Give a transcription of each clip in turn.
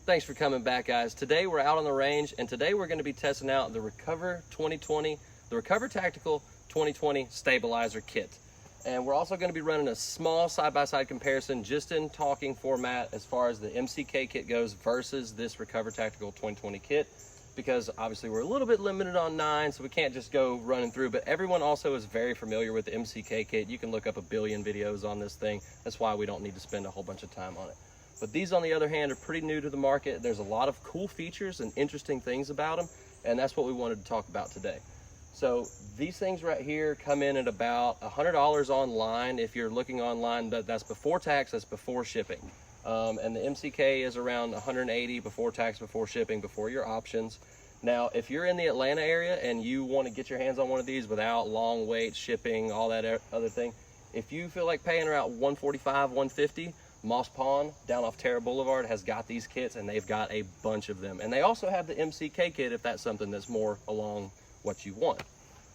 Thanks for coming back, guys. Today we're out on the range, and today we're going to be testing out the Recover Tactical 2020 Stabilizer Kit. And we're also going to be running a small side-by-side comparison just in talking format as far as the MCK kit goes versus this Recover Tactical 2020 kit, because obviously we're a little bit limited on 9, so we can't just go running through, but everyone also is very familiar with the MCK kit. You can look up a billion videos on this thing. That's why we don't need to spend a whole bunch of time on it. But these, on the other hand, are pretty new to the market. There's a lot of cool features and interesting things about them, and that's what we wanted to talk about today. So these things right here come in at about $100 online. If you're looking online, that's before tax, that's before shipping. And the MCK is around $180 before tax, before shipping, before your options. Now, if you're in the Atlanta area and you want to get your hands on one of these without long wait, shipping, all that other thing, if you feel like paying around $145, $150, Moss Pond down off Terra Boulevard has got these kits, and they've got a bunch of them. And they also have the MCK kit if that's something that's more along what you want.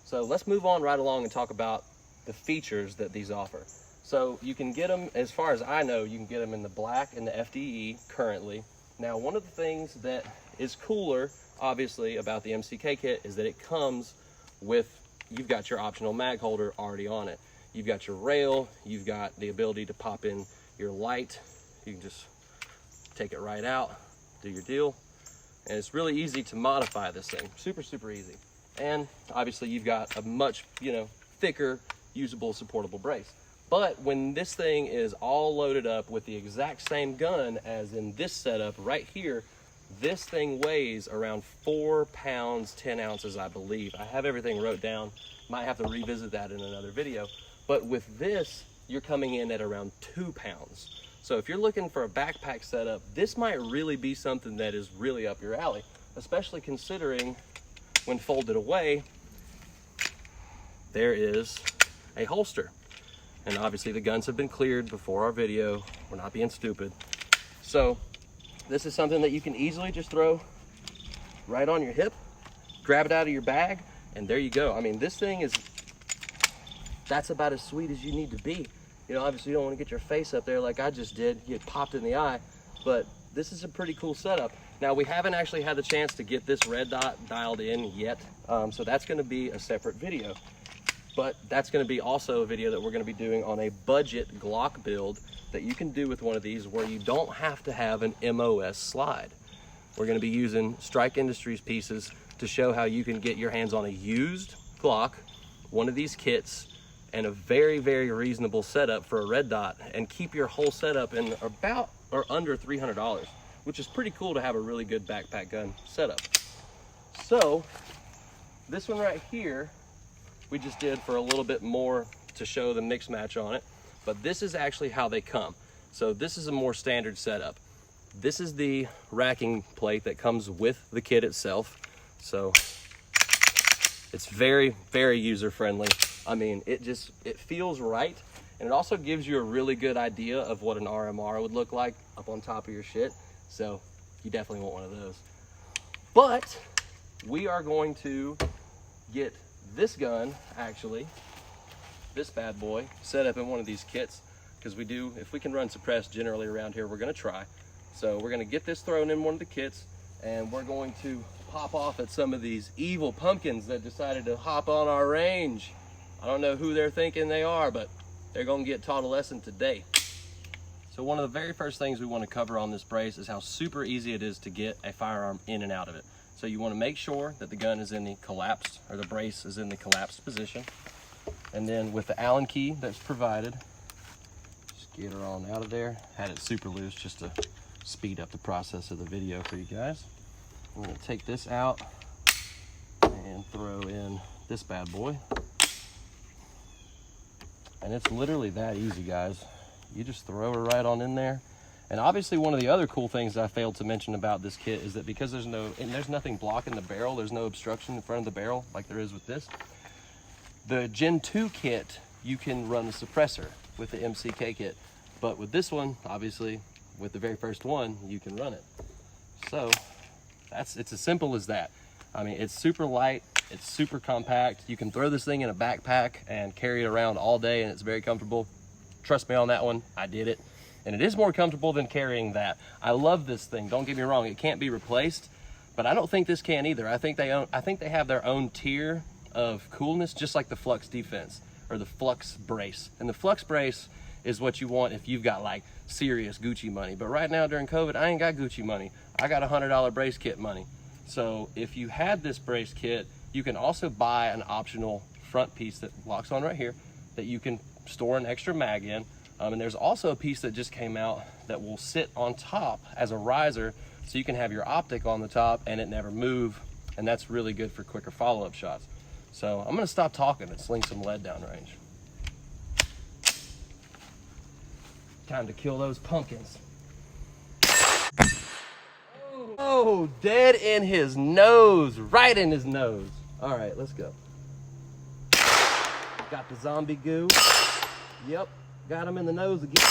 So let's move on right along and talk about the features that these offer. So you can get them, as far as I know, you can get them in the black and the FDE currently. Now, one of the things that is cooler, obviously, about the MCK kit is that it comes with, you've got your optional mag holder already on it. You've got your rail, you've got the ability to pop in your light. You can just take it right out, do your deal. And it's really easy to modify this thing. Super, super easy. And obviously you've got a much, thicker, usable, supportable brace. But when this thing is all loaded up with the exact same gun as in this setup right here, this thing weighs around 4 pounds, 10 ounces, I believe. I have everything wrote down. Might have to revisit that in another video. But with this, you're coming in at around 2 pounds. So if you're looking for a backpack setup, this might really be something that is really up your alley, especially considering when folded away, there is a holster. And obviously the guns have been cleared before our video. We're not being stupid. So this is something that you can easily just throw right on your hip, grab it out of your bag, and there you go. I mean, this thing is, that's about as sweet as you need to be. Obviously you don't want to get your face up there like I just did, get popped in the eye, but this is a pretty cool setup. Now, we haven't actually had the chance to get this red dot dialed in yet, so that's going to be a separate video. But that's going to be also a video that we're going to be doing on a budget Glock build that you can do with one of these where you don't have to have an MOS slide. We're going to be using Strike Industries pieces to show how you can get your hands on a used Glock, one of these kits, and a very, very reasonable setup for a red dot, and keep your whole setup in about or under $300, which is pretty cool to have a really good backpack gun setup. So this one right here, we just did for a little bit more to show the mix match on it, but this is actually how they come. So this is a more standard setup. This is the racking plate that comes with the kit itself. So it's very, very user-friendly. I mean, it feels right. And it also gives you a really good idea of what an RMR would look like up on top of your shit. So you definitely want one of those. But we are going to get this gun, actually, this bad boy, set up in one of these kits, because we do, if we can run suppressed generally around here, we're gonna try. So we're gonna get this thrown in one of the kits, and we're going to pop off at some of these evil pumpkins that decided to hop on our range. I don't know who they're thinking they are, but they're gonna get taught a lesson today. So one of the very first things we want to cover on this brace is how super easy it is to get a firearm in and out of it. So you want to make sure that the gun is in the collapsed, or the brace is in the collapsed position. And then with the Allen key that's provided, just get her on out of there. Had it super loose just to speed up the process of the video for you guys. I'm gonna take this out and throw in this bad boy. And it's literally that easy, guys. You just throw her right on in there. And obviously one of the other cool things I failed to mention about this kit is that because there's nothing blocking the barrel, there's no obstruction in front of the barrel like there is with this. The Gen 2 kit, you can run a suppressor with the MCK kit. But with this one, obviously, with the very first one, you can run it. So it's as simple as that. I mean, it's super light, it's super compact. You can throw this thing in a backpack and carry it around all day, and it's very comfortable. Trust me on that one, I did it. and it is more comfortable than carrying that. I love this thing, don't get me wrong, it can't be replaced, but I don't think this can either. I think they have their own tier of coolness, just like the Flux Defense or the Flux Brace. And the Flux Brace is what you want if you've got like serious Gucci money. But right now during COVID, I ain't got Gucci money. I got $100 brace kit money. So if you had this brace kit, you can also buy an optional front piece that locks on right here that you can store an extra mag in. And there's also a piece that just came out that will sit on top as a riser, so you can have your optic on the top and it never move, and that's really good for quicker follow-up shots. So I'm gonna stop talking and sling some lead down range. Time to kill those pumpkins. Oh, dead in his nose, right in his nose. All right, let's go. Got the zombie goo. Yep, got him in the nose again.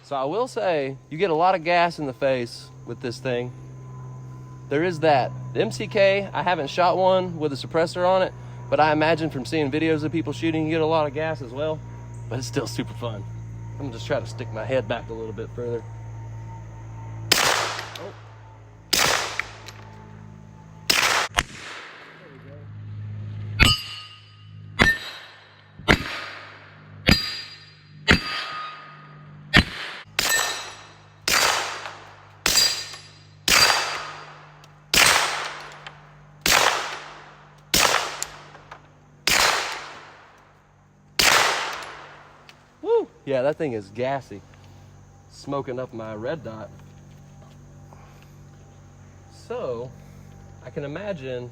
So I will say, you get a lot of gas in the face with this thing. There is that. The MCK, I haven't shot one with a suppressor on it, but I imagine from seeing videos of people shooting, you get a lot of gas as well, but it's still super fun. I'm gonna just try to stick my head back a little bit further. Oh. There we go. Woo! Yeah, that thing is gassy. Smoking up my red dot. So, I can imagine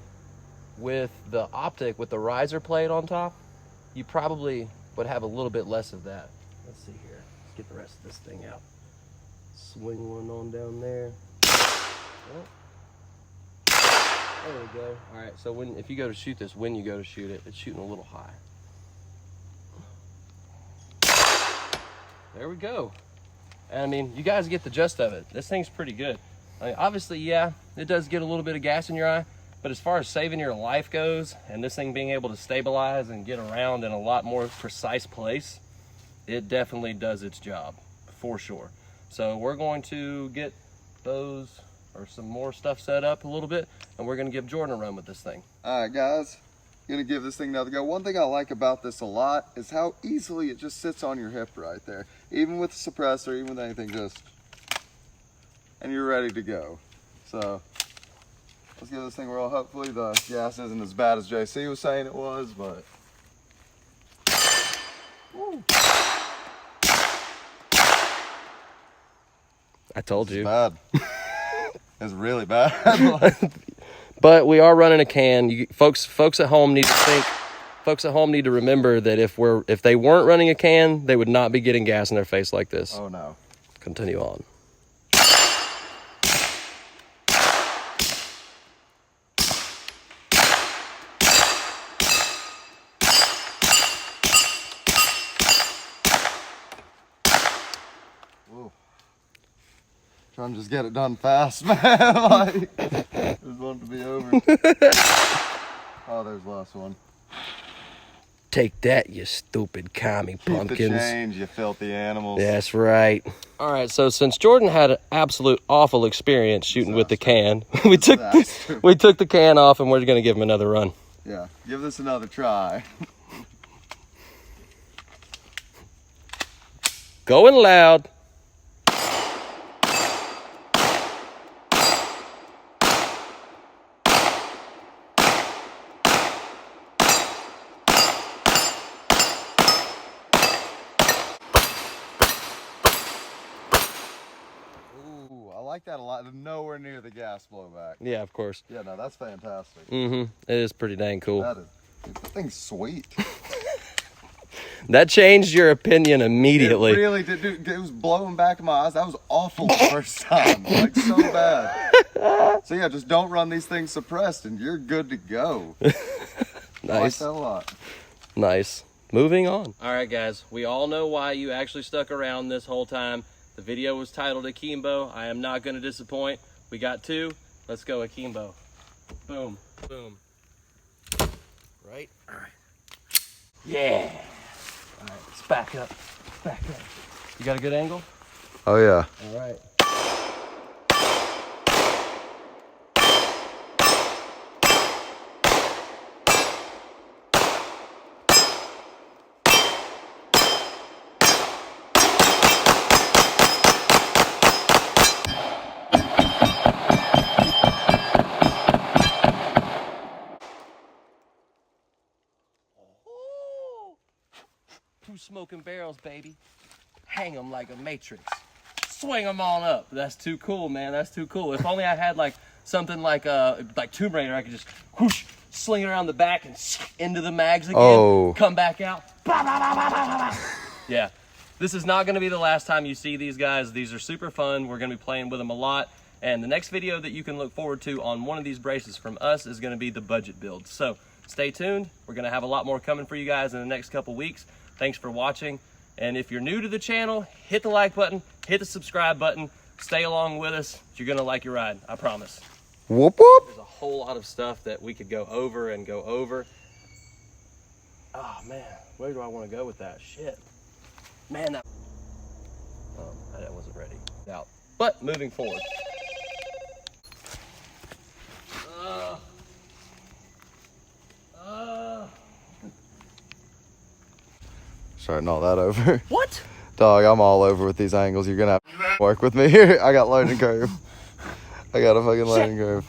with the optic, with the riser plate on top, you probably would have a little bit less of that. Let's see here. Let's get the rest of this thing out. Swing one on down there. Oh. There we go. All right, so if you go to shoot this, when you go to shoot it, it's shooting a little high. There we go. And I mean, you guys get the gist of it. This thing's pretty good. I mean, obviously, yeah, it does get a little bit of gas in your eye, but as far as saving your life goes, and this thing being able to stabilize and get around in a lot more precise place, it definitely does its job, for sure. So we're going to get those, or some more stuff set up a little bit, and we're gonna give Jordan a run with this thing. All right, guys. Gonna give this thing another go. One thing I like about this a lot is how easily it just sits on your hip right there. Even with the suppressor, even with anything, and you're ready to go. So let's give this thing a roll. Hopefully the gas isn't as bad as JC was saying it was, but woo. I told you. It's bad. It's really bad. But we are running a can. Folks at home need to think. Folks at home need to remember that if they weren't running a can, they would not be getting gas in their face like this. Oh no. Continue on. Whoa. Trying to just get it done fast, man. Like, I just want it to be over. Oh, there's the last one. Take that, you stupid commie pumpkins. Keep the change, you filthy animals. That's right. All right, so since Jordan had an absolute awful experience shooting with the can, we took the can off, and we're going to give him another run. Yeah, give this another try. Going loud. I like that a lot. Nowhere near the gas blowback. Yeah, of course. Yeah, no, that's fantastic. Mm-hmm. It is pretty dang cool. That thing's sweet. That changed your opinion immediately. It really did. Dude, it was blowing back in my eyes. That was awful the first time. Like, so bad. So, yeah, just don't run these things suppressed, and you're good to go. Nice. I like that a lot. Nice. Moving on. All right, guys. We all know why you actually stuck around this whole time. The video was titled Akimbo. I am not going to disappoint. We got two. Let's go, Akimbo. Boom. Boom. Right? All right. Yeah. All right, let's back up. Back up. You got a good angle? Oh yeah. All right. Two smoking barrels, baby. Hang them like a matrix. Swing them on up. That's too cool, man. That's too cool. If only I had like something like Tomb Raider, I could just whoosh, sling it around the back and into the mags again. Oh. Come back out. Yeah. This is not going to be the last time you see these guys. These are super fun. We're going to be playing with them a lot. And the next video that you can look forward to on one of these braces from us is going to be the budget build. So stay tuned. We're going to have a lot more coming for you guys in the next couple weeks. Thanks for watching. And if you're new to the channel, hit the like button, hit the subscribe button, stay along with us. You're going to like your ride. I promise. Whoop whoop. There's a whole lot of stuff that we could go over and go over. Oh man, where do I want to go with that? Shit. Man, that I wasn't ready. Out. But moving forward. Starting all that over. What? Dog, I'm all over with these angles. You're gonna have to work with me here. I got learning curve. I got a fucking learning curve.